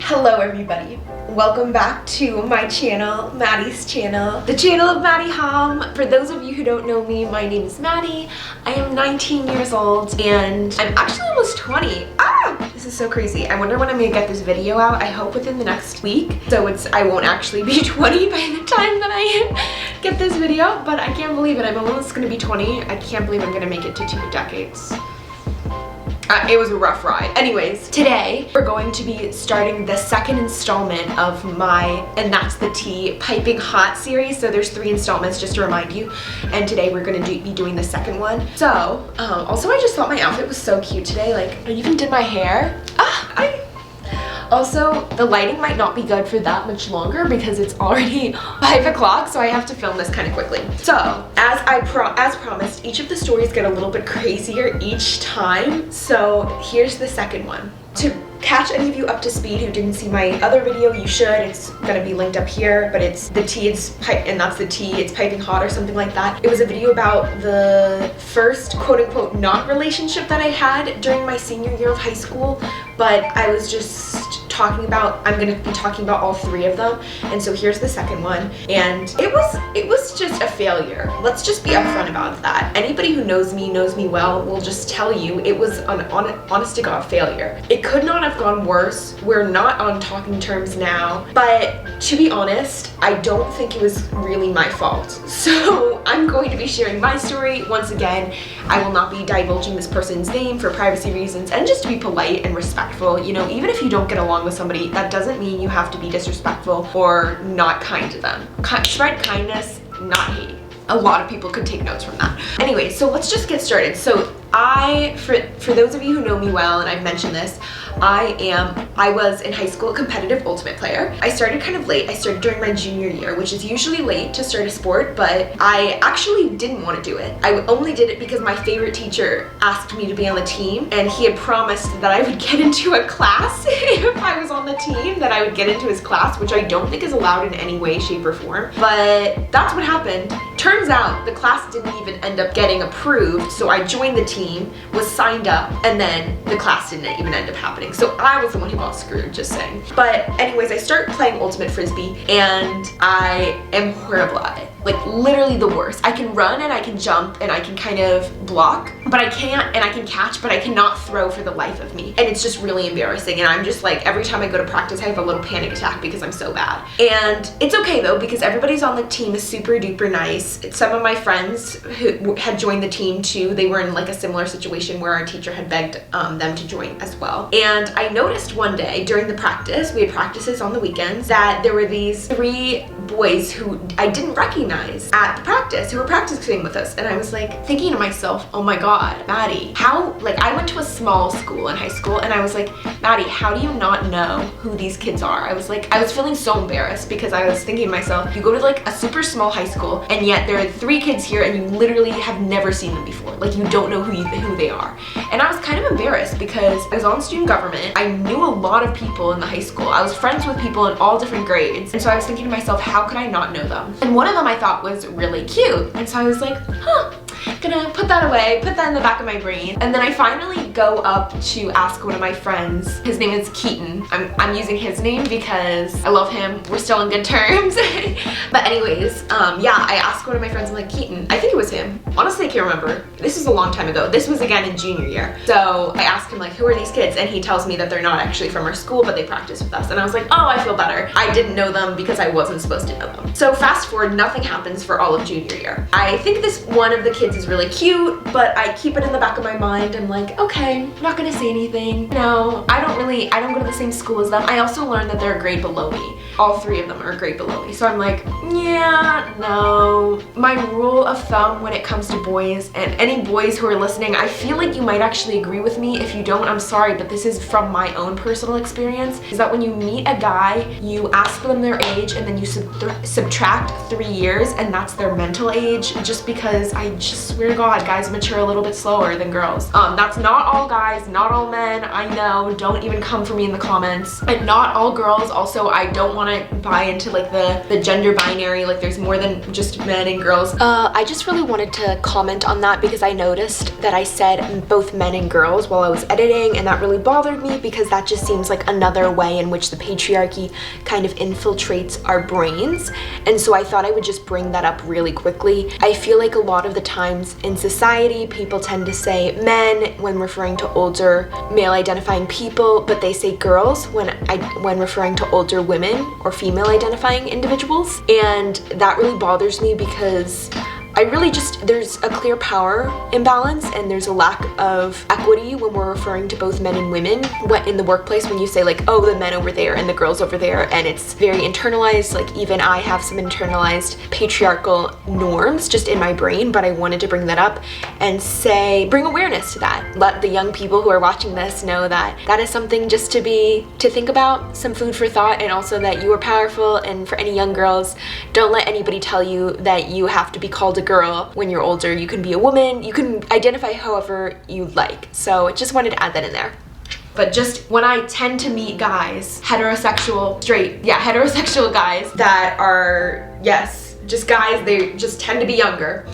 Hello everybody, welcome back to my channel, Maddie's channel, the channel of Maddie Hom. For those of you who don't know me, my name is Maddie. I am 19 years old and I'm actually almost 20. This is so crazy. I wonder when I'm gonna get this video out. I hope within the next week, so I won't actually be 20 by the time that I get this video, but I can't believe it. I'm almost gonna be 20. I can't believe I'm gonna make it to 2 decades. It was a rough ride. Anyways, today we're going to be starting the second installment of my And That's the Tea Piping Hot series. So there's 3 installments, just to remind you. And today we're going to be doing the second one. So, also I just thought my outfit was so cute today. Like, I even did my hair. Also, the lighting might not be good for that much longer because it's already 5 o'clock, so I have to film this kind of quickly. So, as promised, each of the stories get a little bit crazier each time. So, here's the second one. To catch any of you up to speed who didn't see my other video, you should. It's gonna be linked up here, but it's the tea, and that's the tea, it's piping hot or something like that. It was a video about the first quote-unquote not relationship that I had during my senior year of high school, but I was just I'm gonna be talking about all 3 of them. And so here's the second one, and it was just a failure. Let's just be upfront about that. Anybody who knows me well will just tell you it was an honest to God failure. It could not have gone worse. We're not on talking terms now, but to be honest, I don't think it was really my fault. So I'm going to be sharing my story. Once again, I will not be divulging this person's name for privacy reasons and just to be polite and respectful. You know, even if you don't get along with somebody, that doesn't mean you have to be disrespectful or not kind to them. Spread kindness, not hate. A lot of people could take notes from that. Anyway, so let's just get started. So for those of you who know me well, and I've mentioned this, I was in high school a competitive ultimate player. I started kind of late. I started during my junior year, which is usually late to start a sport, but I actually didn't want to do it. I only did it because my favorite teacher asked me to be on the team, and he had promised that I would get into a class if I was on the team, that I would get into his class, which I don't think is allowed in any way, shape, or form. But that's what happened. Turns out the class didn't even end up getting approved, so I joined the team, was signed up, and then the class didn't even end up happening. So I was the one who got screwed, just saying. But anyways, I start playing Ultimate Frisbee, and I am horrible at it. Like, literally the worst. I can run and I can jump and I can kind of block, but I can't, and I can catch, but I cannot throw for the life of me. And it's just really embarrassing. And I'm just like, every time I go to practice, I have a little panic attack because I'm so bad. And it's okay though, because everybody's on the team is super duper nice. Some of my friends who had joined the team too, they were in like a similar situation where our teacher had begged them to join as well. And I noticed one day during the practice, we had practices on the weekends, that there were these 3 boys who I didn't recognize at the practice, who were practicing with us. And I was like thinking to myself, oh my God, Maddie, how, like, I went to a small school in high school, and I was like, Maddie, how do you not know who these kids are? I was feeling so embarrassed because I was thinking to myself, you go to like a super small high school, and yet there are 3 kids here and you literally have never seen them before. Like, you don't know who they are. And I was kind of embarrassed because I was on student government. I knew a lot of people in the high school. I was friends with people in all different grades. And so I was thinking to myself, how could I not know them? And one of them I thought was really cute. And so I was like, gonna put that away, put that in the back of my brain. And then I finally go up to ask one of my friends. His name is Keaton. I'm using his name because I love him. We're still on good terms. But anyways, yeah, I asked one of my friends, I'm like, Keaton, I think it was him. Honestly, I can't remember. This is a long time ago. This was again in junior year. So I asked him, like, who are these kids? And he tells me that they're not actually from our school, but they practice with us. And I was like, oh, I feel better. I didn't know them because I wasn't supposed to know them. So fast forward, nothing happens for all of junior year. I think this one of the kids is really cute, but I keep it in the back of my mind. I'm like, okay, I'm not gonna say anything. No, I don't go to the same school as them. I also learned that they're a grade below me. All 3 of them are a grade below me. So I'm like, yeah, no. My rule of thumb when it comes to boys, and any boys who are listening, I feel like you might actually agree with me. If you don't, I'm sorry, but this is from my own personal experience, is that when you meet a guy, you ask them their age, and then you subtract 3 years, and that's their mental age, just because I just swear to God, guys mature a little bit slower than girls. That's not all guys, not all men, I know, don't even come for me in the comments. And not all girls, also, I don't want to buy into like the gender binary, like there's more than just men and girls. I just really wanted to comment on that because I noticed that I said both men and girls while I was editing, and that really bothered me because that just seems like another way in which the patriarchy kind of infiltrates our brains. And so I thought I would just bring that up really quickly. I feel like a lot of the times in society, people tend to say men when referring to older male identifying people, but they say girls when referring to older women or female identifying individuals. And that really bothers me because there's a clear power imbalance and there's a lack of equity when we're referring to both men and women in the workplace, when you say like, oh, the men over there and the girls over there, and it's very internalized. Like even I have some internalized patriarchal norms just in my brain, but I wanted to bring that up and bring awareness to that. Let the young people who are watching this know that that is something just to think about, some food for thought, and also that you are powerful. And for any young girls, don't let anybody tell you that you have to be called a girl when you're older. You can be a woman, you can identify however you like. So just wanted to add that in there. But just when I tend to meet guys, heterosexual guys that are, yes, just guys, they just tend to be younger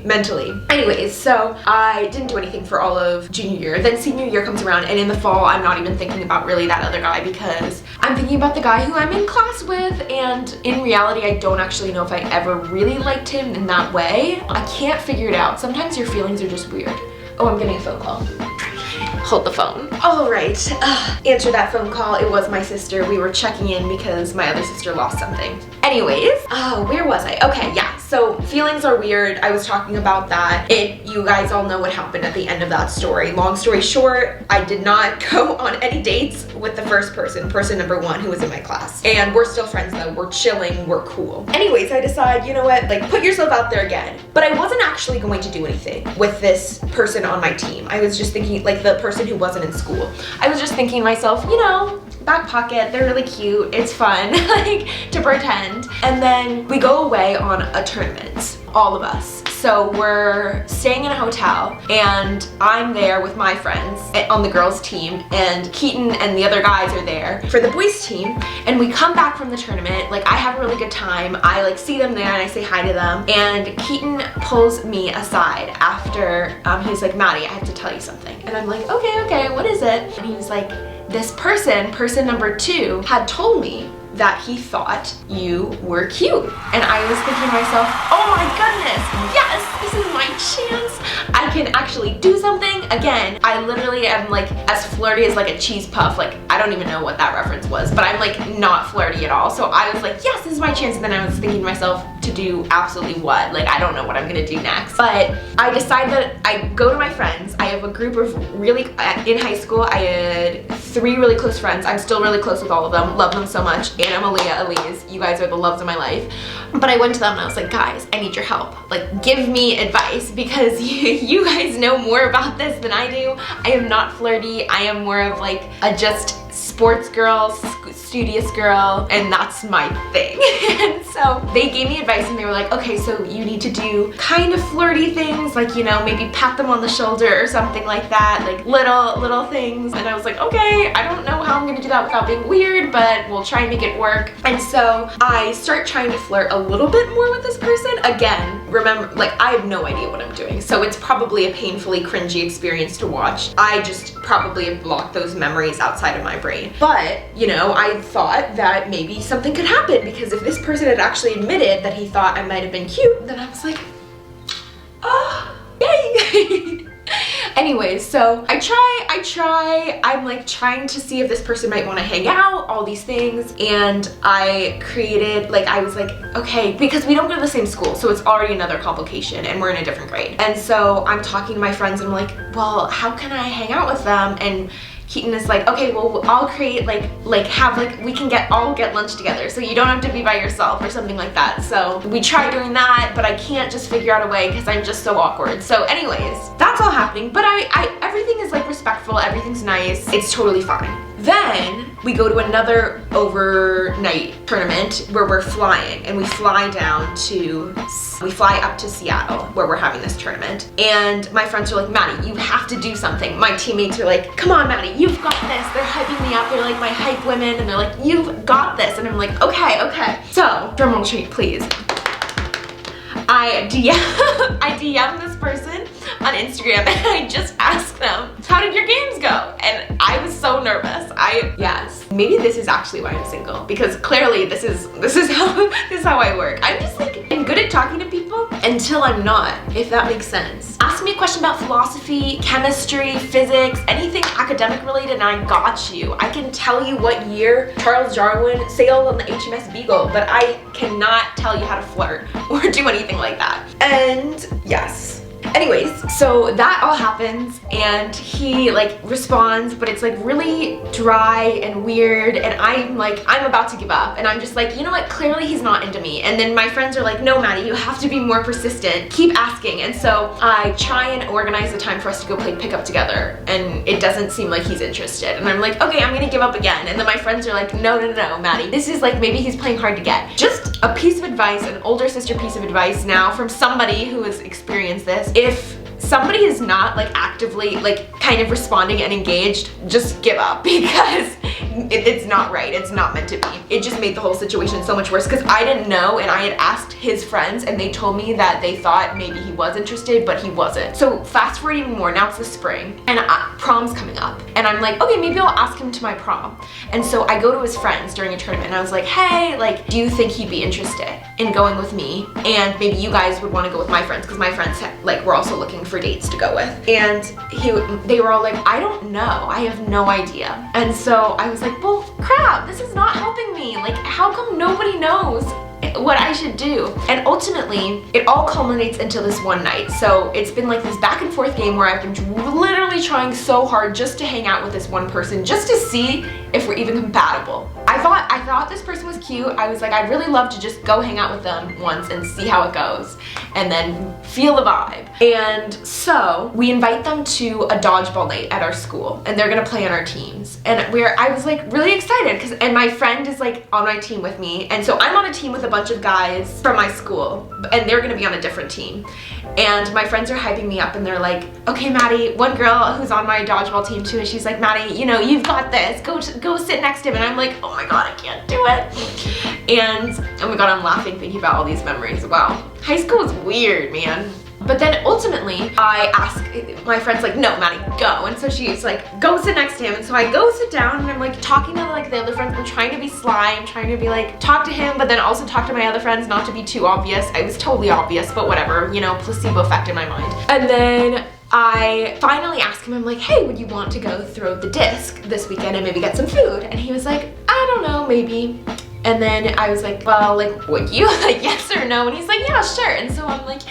mentally. Anyways, so I didn't do anything for all of junior year. Then senior year comes around, and in the fall, I'm not even thinking about really that other guy because I'm thinking about the guy who I'm in class with, and in reality, I don't actually know if I ever really liked him in that way. I can't figure it out. Sometimes your feelings are just weird. Oh, I'm getting a phone call. Hold the phone. All right, answer that phone call. It was my sister. We were checking in because my other sister lost something. Anyways, where was I? Okay, yeah, so feelings are weird. I was talking about that. You guys all know what happened at the end of that story. Long story short, I did not go on any dates with the first person number one who was in my class. And we're still friends though. We're chilling, we're cool. Anyways, I decide, you know what, like put yourself out there again. But I wasn't actually going to do anything with this person on my team. I was just thinking, like the person who wasn't in school. I was just thinking to myself, you know, back pocket, they're really cute, it's fun, like, to pretend. And then we go away on a tournament, all of us. So we're staying in a hotel, and I'm there with my friends on the girls' team, and Keaton and the other guys are there for the boys' team. And we come back from the tournament, like I have a really good time. I like see them there and I say hi to them. And Keaton pulls me aside after, he's like, Maddie, I have to tell you something. And I'm like, okay, what is it? And he was like, this person number two, had told me that he thought you were cute. And I was thinking to myself, oh my goodness, yes, this is my chance. I can actually do something. Again, I literally am like as flirty as like a cheese puff. Like, I don't even know what that reference was, but I'm like not flirty at all. So I was like, yes, this is my chance. And then I was thinking to myself, to do absolutely what? Like, I don't know what I'm gonna do next. But I decide that I go to my friends. I have a group of in high school, I had 3 really close friends. I'm still really close with all of them. Love them so much. Anna, Malia, Elise, you guys are the loves of my life. But I went to them and I was like, guys, I need your help. Like, give me advice because you guys know more about this than I do. I am not flirty. I am more of like a just sports girl, studious girl, and that's my thing. And so they gave me advice and they were like, okay, so you need to do kind of flirty things, like, you know, maybe pat them on the shoulder or something like that, like little things. And I was like, okay, I don't know how I'm gonna do that without being weird, but we'll try and make it work. And so I start trying to flirt a little bit more with this person. Again, remember, like, I have no idea what I'm doing, so it's probably a painfully cringy experience to watch. I just probably have blocked those memories outside of my brain. But, you know, I thought that maybe something could happen, because if this person had actually admitted that he thought I might have been cute, then I was like, oh, yay. Anyways, so I try, I'm like trying to see if this person might want to hang out, all these things. And I created, like, I was like, okay, because we don't go to the same school, so it's already another complication and we're in a different grade. And so I'm talking to my friends and I'm like, well, how can I hang out with them? And Keaton is like, okay, well, I'll create we can all get lunch together, so you don't have to be by yourself or something like that. So we try doing that, but I can't just figure out a way because I'm just so awkward. So anyways, that's all happening, but everything is like respectful, everything's nice, it's totally fine. Then we go to another overnight tournament where we're flying, and we fly up to Seattle where we're having this tournament. And my friends are like, Maddie, you have to do something. My teammates are like, come on, Maddie, you've got this. They're hyping me up. They're like my hype women, and they're like, you've got this. And I'm like, okay. So, drumroll treat, please. I DM this person on Instagram, and I just asked them, how did your games go? And I was so nervous. Yes, maybe this is actually why I'm single, because clearly this is how I work. I'm just like, I'm good at talking to people until I'm not, if that makes sense. Ask me a question about philosophy, chemistry, physics, anything academic related, and I got you. I can tell you what year Charles Darwin sailed on the HMS Beagle, but I cannot tell you how to flirt or do anything like that. And yes. Anyways, so that all happens, and he like responds, but it's like really dry and weird, and I'm about to give up, and I'm just like, you know what, clearly he's not into me. And then my friends are like, no, Maddie, you have to be more persistent, keep asking. And so I try and organize the time for us to go play pickup together, and it doesn't seem like he's interested, and I'm like, okay, I'm gonna give up again. And then my friends are like, no, Maddie, this is like, maybe he's playing hard to get. Just a piece of advice, an older sister piece of advice now from somebody who has experienced this. If somebody is not like actively like kind of responding and engaged, just give up, because it's not right. It's not meant to be. It just made the whole situation so much worse, because I didn't know, and I had asked his friends, and they told me that they thought maybe he was interested, but he wasn't. So fast forward even more, now it's the spring, and prom's coming up, and I'm like, okay, maybe I'll ask him to my prom. And so I go to his friends during a tournament, and I was like, hey, like, do you think he'd be interested in going with me? And maybe you guys would want to go with my friends, because my friends like were also looking for dates to go with. And they were all like, I don't know, I have no idea. And so I was like, well, crap, this is not helping me. Like, how come nobody knows what I should do? And ultimately, it all culminates into this one night. So it's been like this back and forth game where I've been literally trying so hard just to hang out with this one person, just to see if we're even compatible. I thought this person was cute. I was like, I'd really love to just go hang out with them once and see how it goes, and then feel the vibe. And so we invite them to a dodgeball night at our school, and they're gonna play on our teams. And I was like really excited, and my friend is like on my team with me, and so I'm on a team with a bunch of guys from my school, and they're gonna be on a different team. And my friends are hyping me up, and they're like, okay, Maddie, one girl who's on my dodgeball team too, and she's like, Maddie, you know, you've got this, go sit next to him. And I'm like, oh my god, I can't do it. And oh my god, I'm laughing thinking about all these memories. Wow, high school is weird, man. But then ultimately, I ask, my friend's like, no, Maddie, go. And so she's like, go sit next to him. And so I go sit down, and I'm like talking to like the other friends. I'm trying to be sly. I'm trying to be like, talk to him, but then also talk to my other friends, not to be too obvious. I was totally obvious, but whatever, you know, placebo effect in my mind. And then I finally asked him, I'm like, hey, would you want to go throw the disc this weekend and maybe get some food? And he was like, I don't know, maybe. And then I was like, well, like, would you? Like, yes or no? And he's like, yeah, sure. And so I'm like,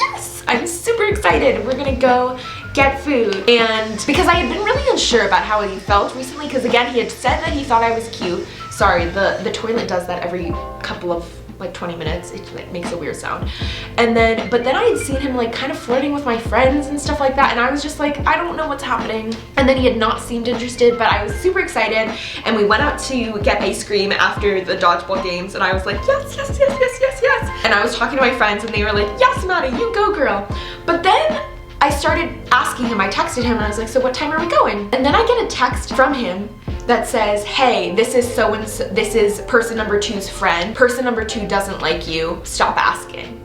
yes, I'm super excited. We're gonna go get food. And because I had been really unsure about how he felt recently, because again, he had said that he thought I was cute. Sorry, the toilet does that every couple of like 20 minutes. It like makes a weird sound. And then, but then I had seen him like kind of flirting with my friends and stuff like that, and I was just like, I don't know what's happening. And then he had not seemed interested, but I was super excited, and we went out to get ice cream after the dodgeball games, and I was like, yes, yes, yes, yes, yes, yes. And I was talking to my friends, and they were like, yes, Maddie, you go, girl. But then I started asking him, I texted him, and I was like, so what time are we going? And then I get a text from him that says, hey, this is so-and-so, this is person number 2's friend. Person number 2 doesn't like you, stop asking.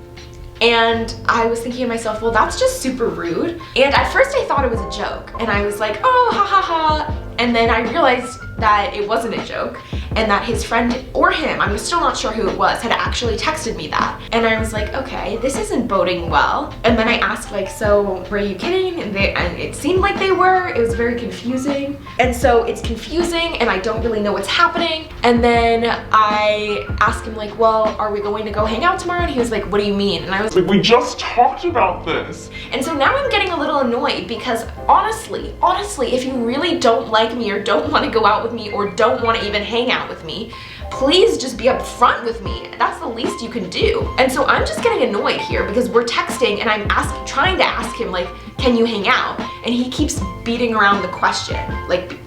And I was thinking to myself, well, that's just super rude. And at first I thought it was a joke, and I was like, oh, ha ha ha. And then I realized that it wasn't a joke, and that his friend, or him, I'm still not sure who it was, had actually texted me that. And I was like, okay, this isn't boding well. And then I asked, like, so were you kidding? And it seemed like they were. It was very confusing. And so it's confusing, and I don't really know what's happening. And then I asked him, like, well, are we going to go hang out tomorrow? And he was like, what do you mean? And I was like, we just talked about this. And so now I'm getting a little annoyed, because honestly, if you really don't like me, or don't want to go out with me, or don't want to even hang out with me, please just be upfront with me. That's the least you can do. And so I'm just getting annoyed here because we're texting and I'm trying to ask him like, can you hang out? And he keeps beating around the question, like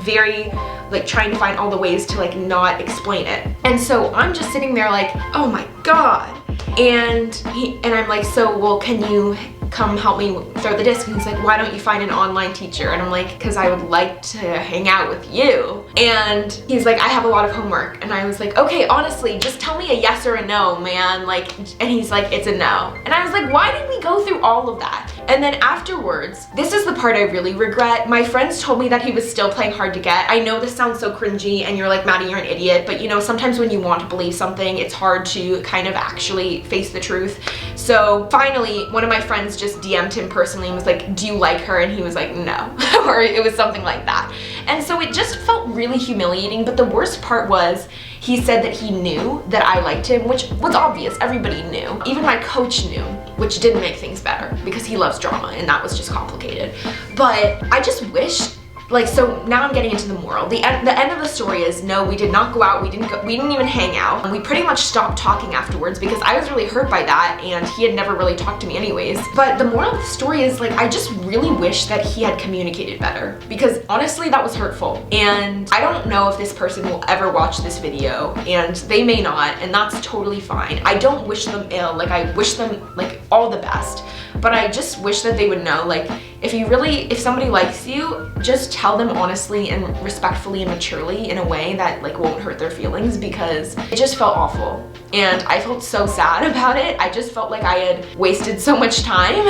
very, like trying to find all the ways to like not explain it. And so I'm just sitting there like, oh my God. And I'm like, so well, can you come help me throw the disc? And he's like, why don't you find an online teacher? And I'm like, because I would like to hang out with you. And he's like, I have a lot of homework. And I was like, okay, honestly, just tell me a yes or a no, man. Like, and he's like, it's a no. And I was like, why did we go through all of that? And then afterwards, this is the part I really regret. My friends told me that he was still playing hard to get. I know this sounds so cringy and you're like, Maddie, you're an idiot. But you know, sometimes when you want to believe something, it's hard to kind of actually face the truth. So finally, one of my friends just DM'd him personally and was like, do you like her? And he was like, no. Or it was something like that. And so it just felt really humiliating. But the worst part was, he said that he knew that I liked him, which was obvious. Everybody knew. Even my coach knew, which didn't make things better because he loves drama and that was just complicated. But I just wish, like, so now I'm getting into the moral. The end of the story is, no, we did not go out. We didn't even hang out. And we pretty much stopped talking afterwards because I was really hurt by that and he had never really talked to me anyways. But the moral of the story is, like, I just really wish that he had communicated better because honestly, that was hurtful. And I don't know if this person will ever watch this video, and they may not, and that's totally fine. I don't wish them ill. Like, I wish them like all the best. But I just wish that they would know, like, if somebody likes you, just tell them honestly and respectfully and maturely in a way that like won't hurt their feelings, because it just felt awful. And I felt so sad about it. I just felt like I had wasted so much time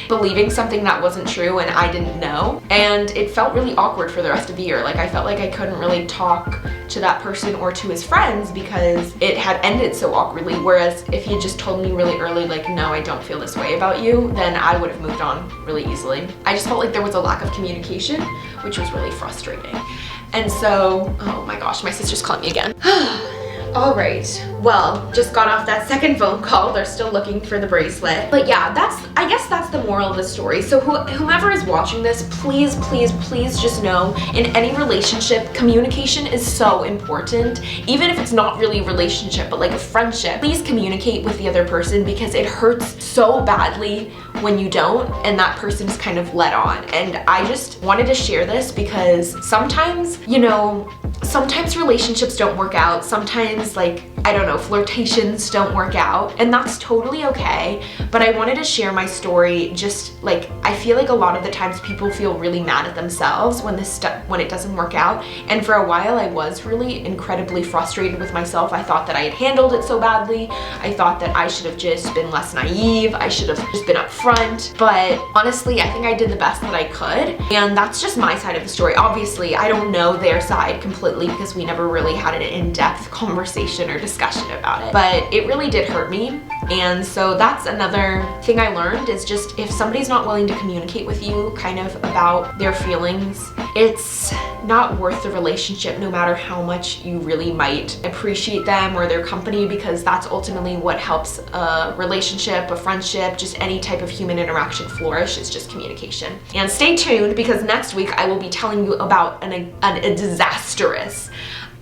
believing something that wasn't true and I didn't know. And it felt really awkward for the rest of the year. Like, I felt like I couldn't really talk to that person or to his friends because it had ended so awkwardly. Whereas if he had just told me really early, like, no, I don't feel this way about you, then I would have moved on really easily. I just felt like there was a lack of communication, which was really frustrating. And so, oh my gosh, my sister's calling me again. All right, well, just got off that second phone call. They're still looking for the bracelet. But yeah, I guess that's the moral of the story. So whomever is watching this, please, please, please just know, in any relationship, communication is so important. Even if it's not really a relationship, but like a friendship, please communicate with the other person because it hurts so badly when you don't and that person is kind of let on. And I just wanted to share this because sometimes, you know, sometimes relationships don't work out. Sometimes, like, I don't know, flirtations don't work out, and that's totally okay. But I wanted to share my story. Just like, I feel like a lot of the times people feel really mad at themselves when it doesn't work out. And for a while I was really incredibly frustrated with myself. I thought that I had handled it so badly. I thought that I should have just been less naive. I should have just been upfront. But honestly, I think I did the best that I could. And that's just my side of the story. Obviously, I don't know their side completely because we never really had an in-depth conversation or discussion about it. But it really did hurt me. And so that's another thing I learned, is just if somebody's not willing to communicate with you kind of about their feelings, it's not worth the relationship, no matter how much you really might appreciate them or their company, because that's ultimately what helps a relationship, a friendship, just any type of human interaction flourish, is just communication. And stay tuned, because next week I will be telling you about a disastrous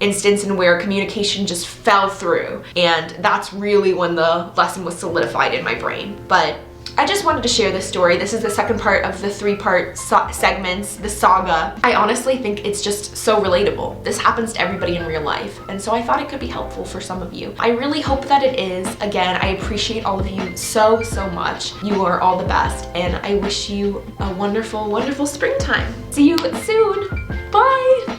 instance in where communication just fell through, and that's really when the lesson was solidified in my brain. But I just wanted to share this story. This is the second part of the 3-part segments, the saga. I honestly think it's just so relatable. This happens to everybody in real life, and so I thought it could be helpful for some of you. I really hope that it is. Again, I appreciate all of you so, so much. You are all the best, and I wish you a wonderful, wonderful springtime. See you soon. Bye!